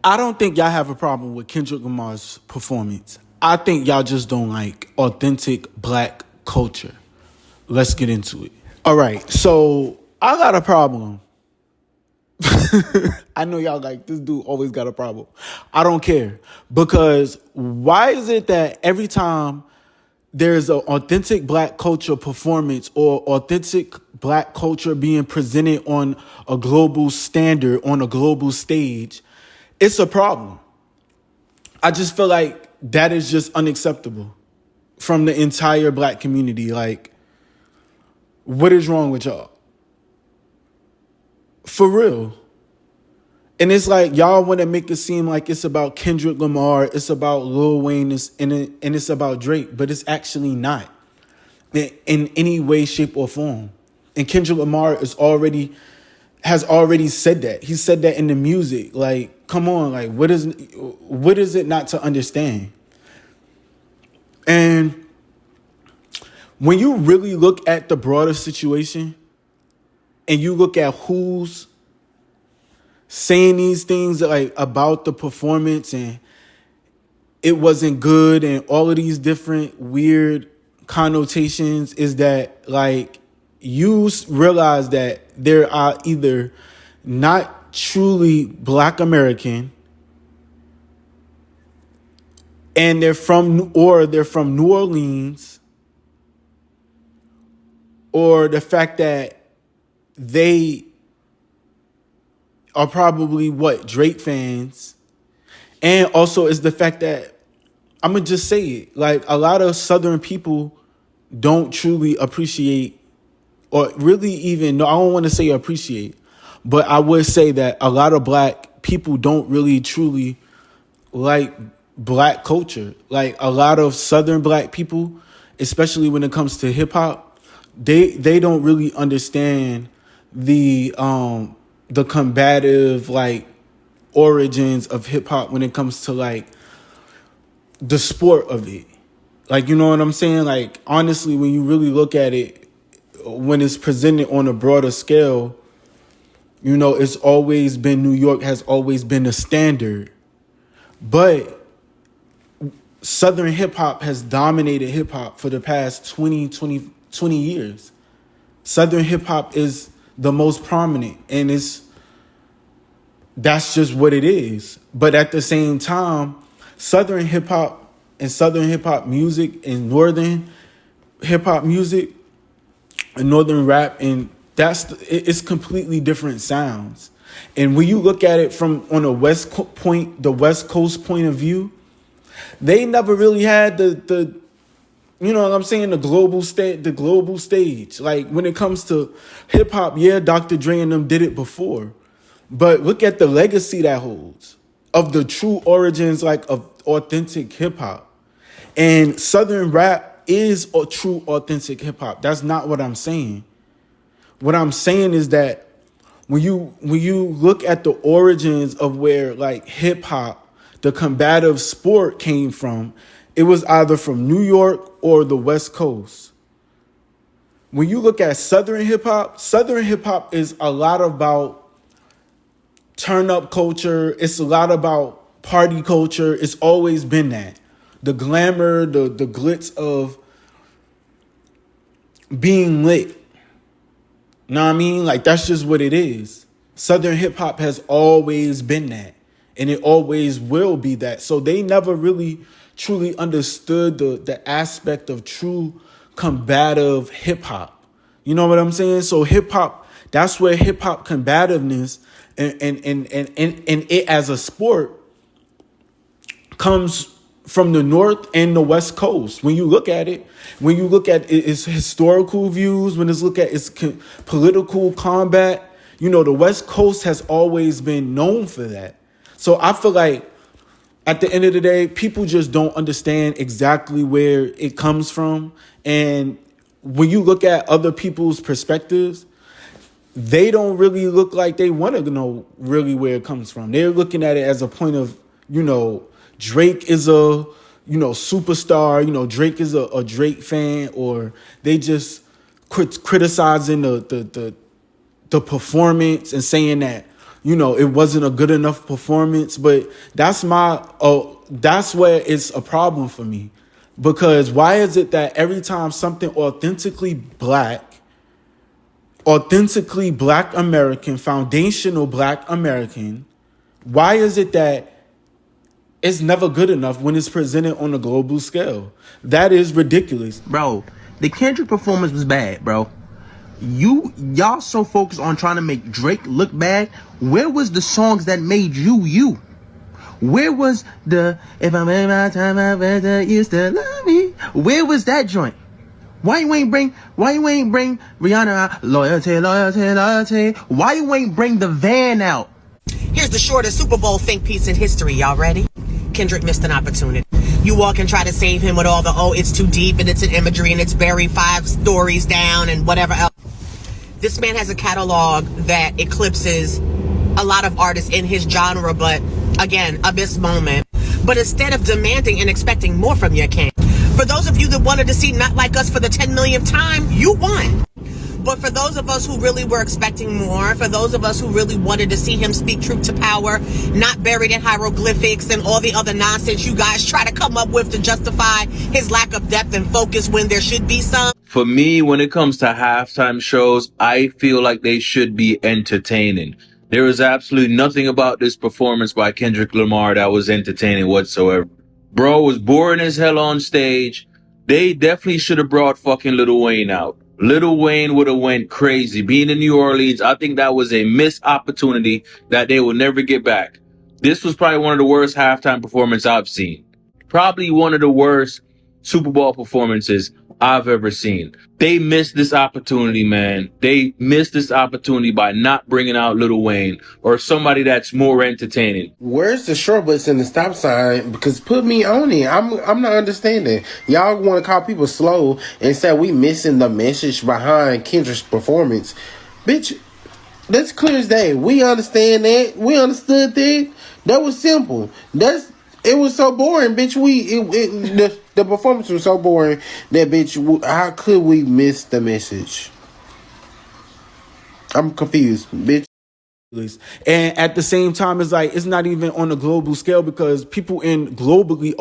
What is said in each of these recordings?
I don't think y'all have a problem with Kendrick Lamar's performance. I think y'all just don't like authentic black culture. Let's get into it. All right, so I got a problem. I know y'all like this dude always got a problem. I don't care because why is it that every time there's an authentic black culture performance or authentic black culture being presented on a global standard, on a global stage, it's a problem. I just feel like that is just unacceptable from the entire black community. Like, what is wrong with y'all? For real. And it's like y'all want to make it seem like it's about Kendrick Lamar, it's about Lil Wayne, and it's about Drake, but it's actually not in any way, shape, or form. And Kendrick Lamar has already said that. He said that in the music. Like, come on, like what is it not to understand? And when you really look at the broader situation and you look at who's saying these things like about the performance and it wasn't good and all of these different weird connotations, is that like you realize that there are either not truly Black American and they're from New Orleans, or the fact that they are probably Drake fans. And also is the fact that, I'm going to just say it, like a lot of Southern people don't truly appreciate, or really even, no, I don't want to say appreciate, but I would say that a lot of black people don't really truly like black culture. Like a lot of Southern black people, especially when it comes to hip hop, they don't really understand the combative like origins of hip hop when it comes to like the sport of it. Like, you know what I'm saying? Like, honestly, when you really look at it, when it's presented on a broader scale, you know, it's always been, New York has always been a standard. But Southern hip hop has dominated hip hop for the past 20 years. Southern hip hop is the most prominent, and that's just what it is. But at the same time, Southern hip hop and Southern hip hop music and Northern hip hop music and Northern rap, and it's completely different sounds. And when you look at it from on the West Coast point of view, they never really had the you know what I'm saying, the global stage. Like when it comes to hip hop, yeah, Dr. Dre and them did it before. But look at the legacy that holds of the true origins, like of authentic hip hop. And Southern rap is a true authentic hip hop. That's not what I'm saying. What I'm saying is that when you look at the origins of where like hip hop, the combative sport came from, it was either from New York or the West Coast. When you look at Southern hip hop is a lot about turn up culture. It's a lot about party culture. It's always been that. The glamour, the glitz of being lit. You know what I mean? Like that's just what it is. Southern hip hop has always been that. And it always will be that. So they never really truly understood the aspect of true combative hip hop. You know what I'm saying? So hip hop, that's where hip hop combativeness and it as a sport comes from the North and the West Coast. When you look at its historical views, when it's look at its political combat, you know, the West Coast has always been known for that. So I feel like at the end of the day, people just don't understand exactly where it comes from. And when you look at other people's perspectives, they don't really look like they want to know really where it comes from. They're looking at it as a point of, you know, Drake is a, you know, superstar, you know, Drake is a Drake fan, or they just criticizing the performance and saying that it wasn't a good enough performance. But that's where it's a problem for me. Because why is it that every time something authentically black American, foundational black American, why is it that it's never good enough when it's presented on a global scale? That is ridiculous. Bro, the Kendrick performance was bad, bro. Y'all so focused on trying to make Drake look bad. Where was the songs that made you? Where was the if I'm in my time I better you still love me? Where was that joint? Why you ain't bring Rihanna out? Loyalty? Why you ain't bring the van out? Here's the shortest Super Bowl think piece in history. Y'all ready? Kendrick missed an opportunity. You all can try to save him with all the, it's too deep and it's an imagery and it's buried 5 stories down and whatever else. This man has a catalog that eclipses a lot of artists in his genre, but again, a missed moment. But instead of demanding and expecting more from your king, for those of you that wanted to see Not Like Us for the 10 millionth time, you won. But for those of us who really were expecting more, for those of us who really wanted to see him speak truth to power, not buried in hieroglyphics and all the other nonsense you guys try to come up with to justify his lack of depth and focus when there should be some. For me, when it comes to halftime shows, I feel like they should be entertaining. There is absolutely nothing about this performance by Kendrick Lamar that was entertaining whatsoever. Bro was boring as hell on stage. They definitely should have brought fucking Lil Wayne out. Lil Wayne would have went crazy. Being in New Orleans, I think that was a missed opportunity that they will never get back. This was probably one of the worst halftime performances I've seen. Probably one of the worst Super Bowl performances I've ever seen. They missed this opportunity, man. They missed this opportunity by not bringing out Lil Wayne or somebody that's more entertaining. Where's the short button and the stop sign? Because put me on it. I'm not understanding. Y'all want to call people slow and say we missing the message behind Kendrick's performance. Bitch, that's clear as day. We understand that. We understood that. That was simple. It was so boring, bitch. The performance was so boring that, bitch, how could we miss the message? I'm confused, bitch. And at the same time, it's like, it's not even on a global scale because people globally,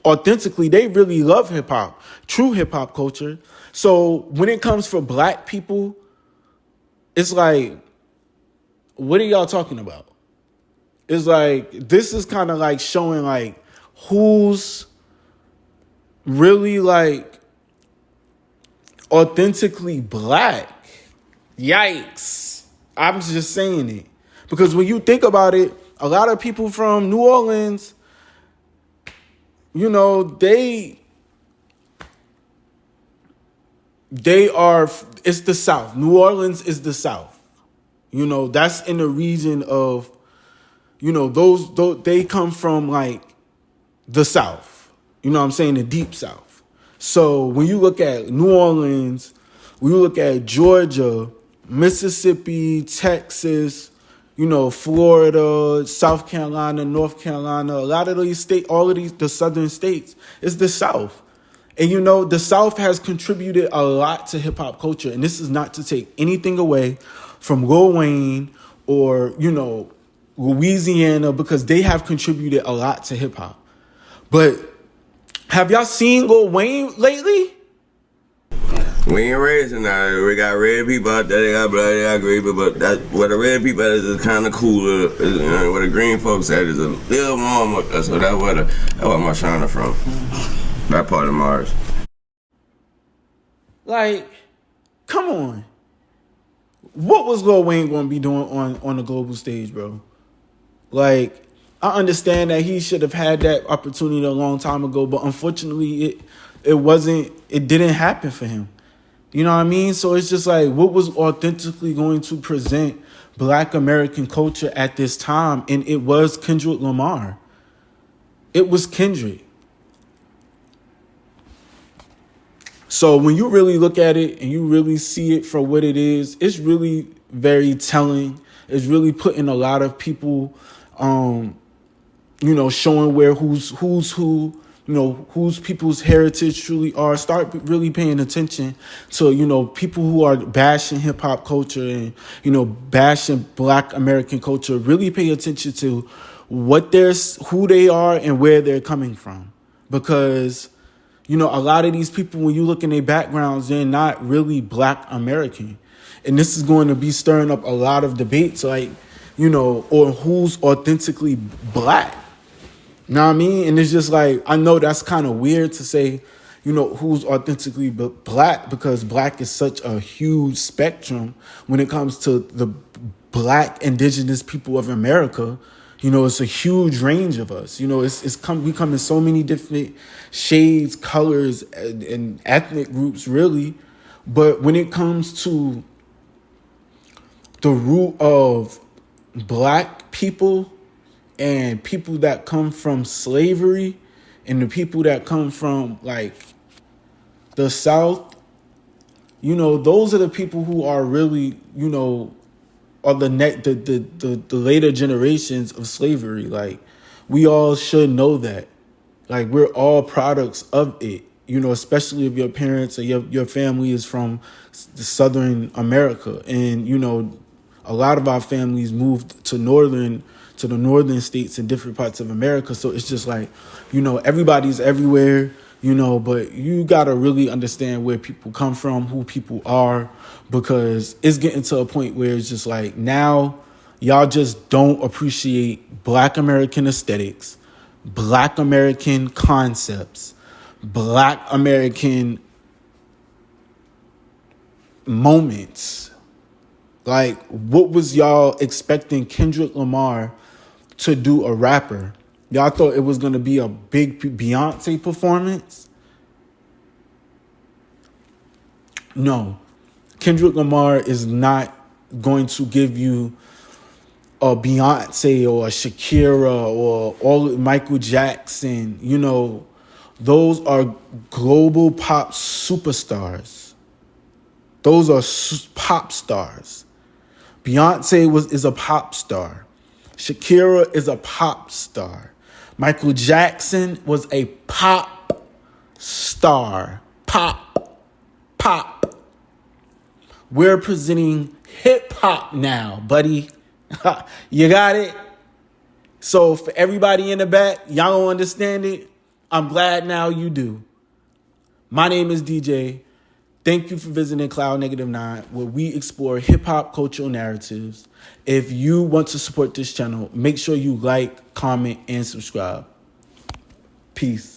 authentically, they really love hip hop, true hip hop culture. So when it comes for black people, it's like, what are y'all talking about? It's like, this is kind of like showing like who's really like authentically black. Yikes. I'm just saying it. Because when you think about it, a lot of people from New Orleans, they are, it's the South. New Orleans is the South. That's in the region of, those they come from like the South. You know what I'm saying? The deep South. So when you look at New Orleans, when you look at Georgia, Mississippi, Texas, Florida, South Carolina, North Carolina, a lot of these states, all of these, the southern states, is the South. And the South has contributed a lot to hip hop culture. And this is not to take anything away from Lil Wayne or, Louisiana, because they have contributed a lot to hip hop. But have y'all seen Lil Wayne lately? We ain't racing now. We got red people out there, they got black, they got green people, but that where the red people at is kind of cooler. Where the green folks at is a little more. So that's where my shiner from. That part of Mars. Like, come on. What was Lil Wayne going to be doing on the global stage, bro? Like, I understand that he should have had that opportunity a long time ago, but unfortunately, it didn't happen for him. You know what I mean? So it's just like, what was authentically going to present Black American culture at this time? And it was Kendrick Lamar. It was Kendrick. So when you really look at it and you really see it for what it is, it's really very telling. It's really putting a lot of people, showing where who's who, whose people's heritage truly are. Start really paying attention to, people who are bashing hip hop culture and, bashing Black American culture. Really pay attention to who they are and where they're coming from. Because, a lot of these people, when you look in their backgrounds, they're not really Black American. And this is going to be stirring up a lot of debates, like, or who's authentically Black. You know what I mean? And it's just like, I know that's kind of weird to say, who's authentically Black, because Black is such a huge spectrum when it comes to the Black indigenous people of America. It's a huge range of us. We come in so many different shades, colors, and ethnic groups, really. But when it comes to the root of Black people and people that come from slavery and the people that come from like the South, those are the people who are really, are the later generations of slavery. Like, we all should know that. Like, we're all products of it, especially if your parents or your family is from Southern America. And, a lot of our families moved to the northern states in different parts of America. So it's just like, everybody's everywhere, but you got to really understand where people come from, who people are, because it's getting to a point where it's just like, now y'all just don't appreciate Black American aesthetics, Black American concepts, Black American moments. Like, what was y'all expecting Kendrick Lamar to do, a rapper? Y'all thought it was going to be a big Beyonce performance? No. Kendrick Lamar is not going to give you a Beyonce or a Shakira or all Michael Jackson. Those are global pop superstars. Those are pop stars. Beyonce is a pop star. Shakira is a pop star. Michael Jackson was a pop star. Pop. We're presenting hip hop now, buddy. You got it? So for everybody in the back, y'all don't understand it. I'm glad now you do. My name is DJ. Thank you for visiting Cloud Negative 9, where we explore hip-hop cultural narratives. If you want to support this channel, make sure you like, comment, and subscribe. Peace.